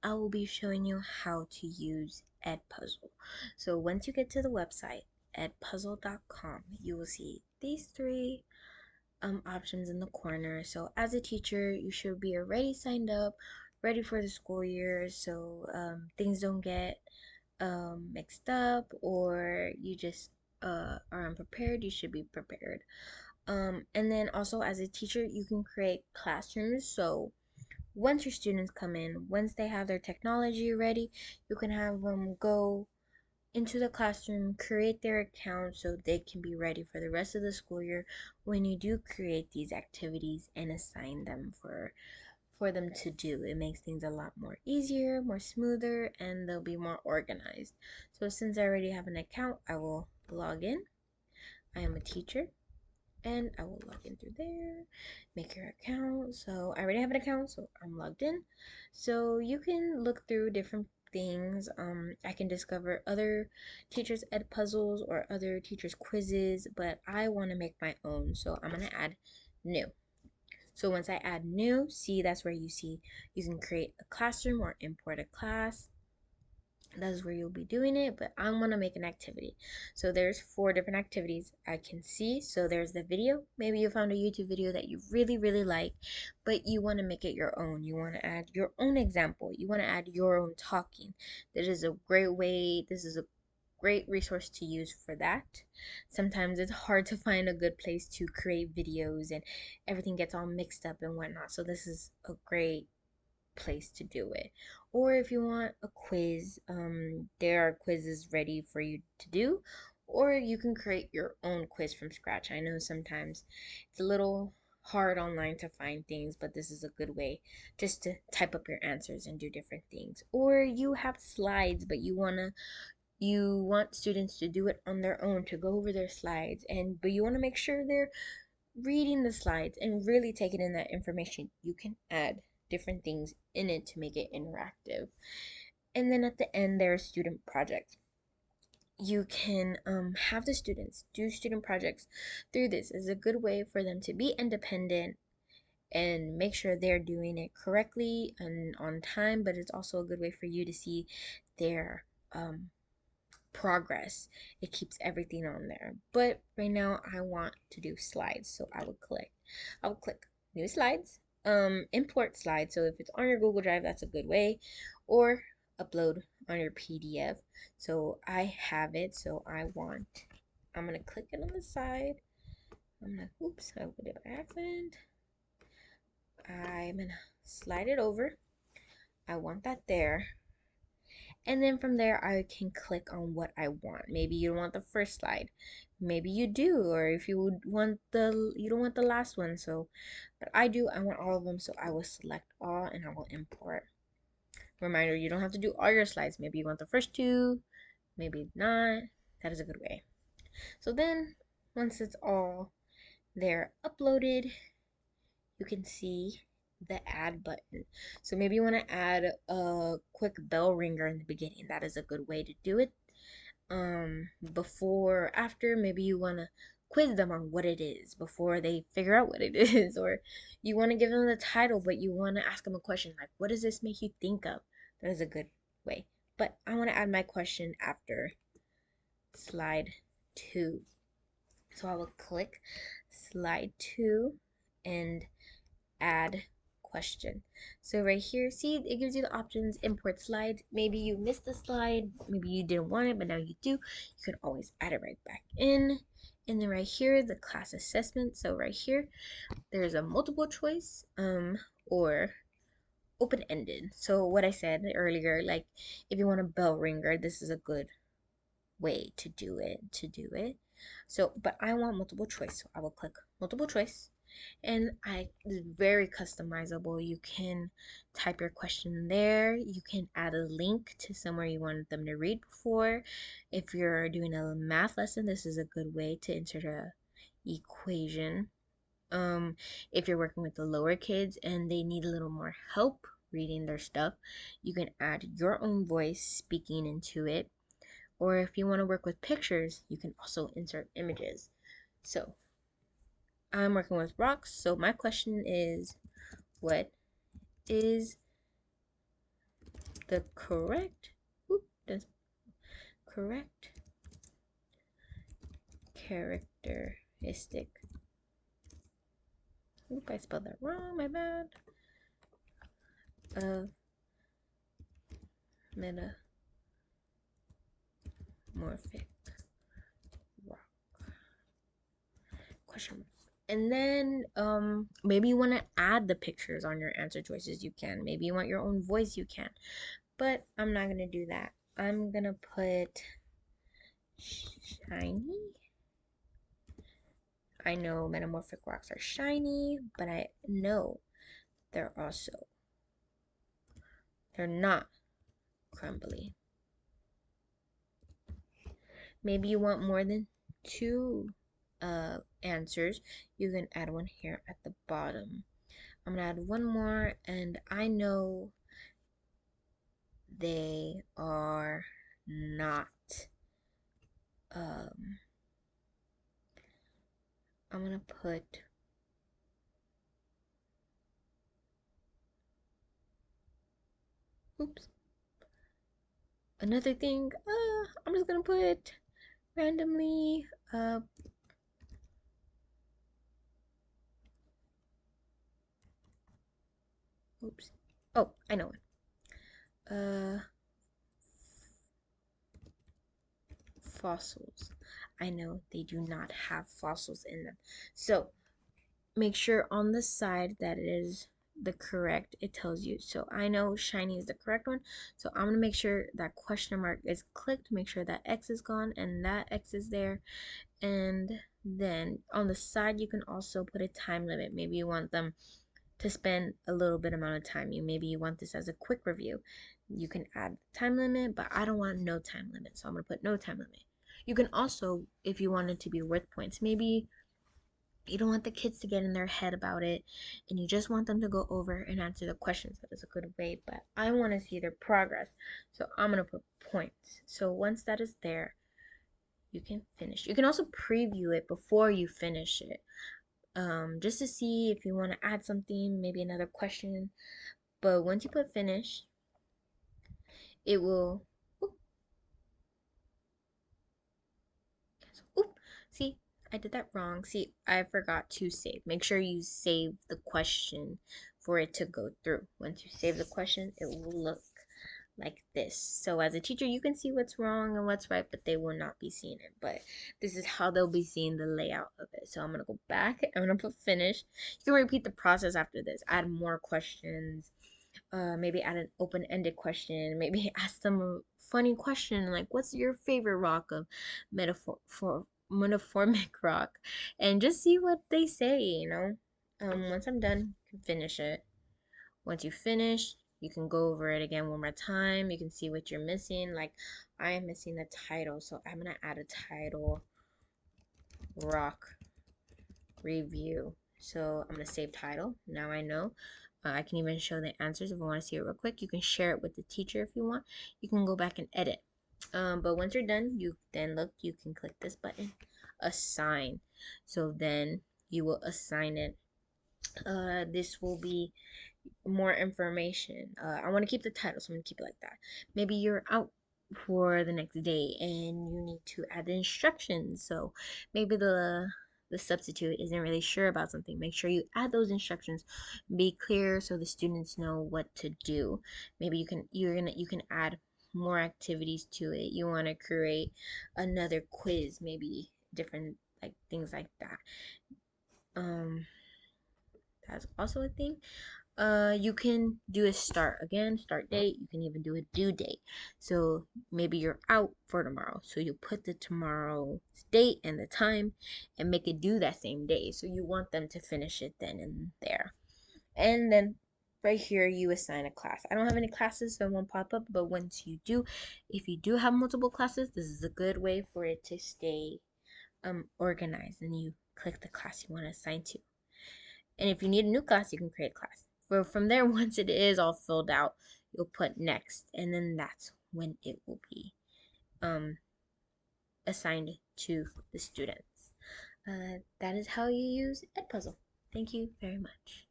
I will be showing you how to use Edpuzzle. So once you get to the website, edpuzzle.com, you will see these three options in the corner. So as a teacher, you should be already signed up, ready for the school year, so things don't get mixed up or you just are unprepared. You should be prepared. And then also as a teacher, you can create classrooms. So once your students come in, once they have their technology ready, you can have them go into the classroom, create their account so they can be ready for the rest of the school year when you do create these activities and assign them for them to do. It makes things a lot more easier, more smoother, and they'll be more organized. So since I already have an account, I will log in. I am a teacher and I will log in through there, make your account. So I already have an account, so I'm logged in. So you can look through different things. I can discover other teachers' ed puzzles or other teachers' quizzes, but I want to make my own. So I'm gonna add new. So once I add new, see, that's where you see you can create a classroom or import a class. That's where you'll be doing it, but I want to make an activity. So there's 4 different activities I can see. So there's the video. Maybe you found a YouTube video that you really like, but you want to make it your own. You want to add your own example. You want to add your own talking. This is a great way. This is a great resource to use for that. Sometimes it's hard to find a good place to create videos and everything gets all mixed up and whatnot. So this is a great place to do it. Or if you want a quiz, there are quizzes ready for you to do, or you can create your own quiz from scratch. I know sometimes it's a little hard online to find things, but this is a good way just to type up your answers and do different things. Or you have slides, but you want students to do it on their own, to go over their slides, but you want to make sure they're reading the slides and really taking in that information. You can add different things in it to make it interactive. And then at the end, there are student projects. You can have the students do student projects through this. Is a good way for them to be independent and make sure they're doing it correctly and on time, but it's also a good way for you to see their progress. It keeps everything on there. But right now I want to do slides, so I will click new slides, import slides. So if it's on your Google Drive, that's a good way, or upload on your PDF. So I have it, so I'm gonna click it on the side. Oops, I opened it by accident. I'm gonna slide it over. I want that there. And then from there, I can click on what I want. Maybe you don't want the first slide. Maybe you do, or if you would want you don't want the last one. So, but I do, I want all of them. So I will select all and I will import. Reminder, you don't have to do all your slides. Maybe you want the first 2, maybe not. That is a good way. So then, once it's all there uploaded, you can see the add button. So maybe you want to add a quick bell ringer in the beginning. That is a good way to do it. Before or after, maybe you want to quiz them on what it is before they figure out what it is, or you want to give them the title but you want to ask them a question like, what does this make you think of? That is a good way. But I want to add my question after slide 2. So I will click slide 2 and add question. So right here, see, it gives you the options, import slides. Maybe you missed the slide, maybe you didn't want it, but now you do. You can always add it right back in. And then right here, the class assessment. So right here, there's a multiple choice or open-ended. So what I said earlier, like if you want a bell ringer, this is a good way to do it. So, but I want multiple choice, so I will click multiple choice. And it's very customizable. You can type your question there. You can add a link to somewhere you want them to read before. If you're doing a math lesson, this is a good way to insert a equation. If you're working with the lower kids and they need a little more help reading their stuff, you can add your own voice speaking into it. Or if you want to work with pictures, you can also insert images. So I'm working with rocks, so my question is, what is the correct characteristic. Oop, I spelled that wrong, my bad. Of metamorphic rock. Question mark. And then maybe you want to add the pictures on your answer choices, you can. Maybe you want your own voice, you can. But I'm not gonna do that. I'm gonna put shiny. I know metamorphic rocks are shiny, but I know they're not crumbly. Maybe you want more than two answers. You can add one here at the bottom. I'm gonna add one more, and I know they are not. I'm gonna put another thing. I'm just gonna put randomly. Oh, I know it. Fossils. I know they do not have fossils in them. So make sure on the side that it is the correct, it tells you. So I know shiny is the correct one. So I'm gonna make sure that question mark is clicked, make sure that X is gone and that X is there. And then on the side, you can also put a time limit. Maybe you want them to spend a little bit amount of time. Maybe you want this as a quick review. You can add time limit, but I don't want no time limit, so I'm gonna put no time limit. You can also, if you want it to be worth points, maybe you don't want the kids to get in their head about it and you just want them to go over and answer the questions. That is a good way, but I want to see their progress, so I'm gonna put points. So once that is there, you can finish. You can also preview it before you finish it, just to see if you want to add something, maybe another question. But once you put finish, it will, see, I did that wrong. See, I forgot to save. Make sure you save the question for it to go through. Once you save the question, it will look like this. So as a teacher, you can see what's wrong and what's right, but they will not be seeing it. But this is how they'll be seeing the layout of it. So I'm gonna go back. I'm gonna put finish. You can repeat the process after this. Add more questions. Maybe add an open-ended question. Maybe ask them a funny question like, "What's your favorite rock of metamorphic rock?" And just see what they say. Once I'm done, you can finish it. Once you finish, you can go over it again one more time. You can see what you're missing. Like I am missing the title, so I'm gonna add a title, rock review. So I'm gonna save title. Now I know. I can even show the answers if I want to see it real quick. You can share it with the teacher if you want. You can go back and edit. But once you're done, you can click this button, assign. So then you will assign it. This will be more information. I want to keep the title, so I'm going to keep it like that. Maybe you're out for the next day and you need to add the instructions. So maybe the substitute isn't really sure about something. Make sure you add those instructions. Be clear so the students know what to do. Maybe you can add more activities to it. You want to create another quiz, maybe different like things like that. That's also a thing. You can do a start date. You can even do a due date. So maybe you're out for tomorrow, so you put the tomorrow's date and the time and make it due that same day. So you want them to finish it then and there. And then right here you assign a class. I don't have any classes, so it won't pop up, but once you do, if you do have multiple classes, this is a good way for it to stay organized, and you click the class you want to assign to. And if you need a new class, you can create a class. From there, once it is all filled out, you'll put next, and then that's when it will be assigned to the students. That is how you use Edpuzzle. Thank you very much.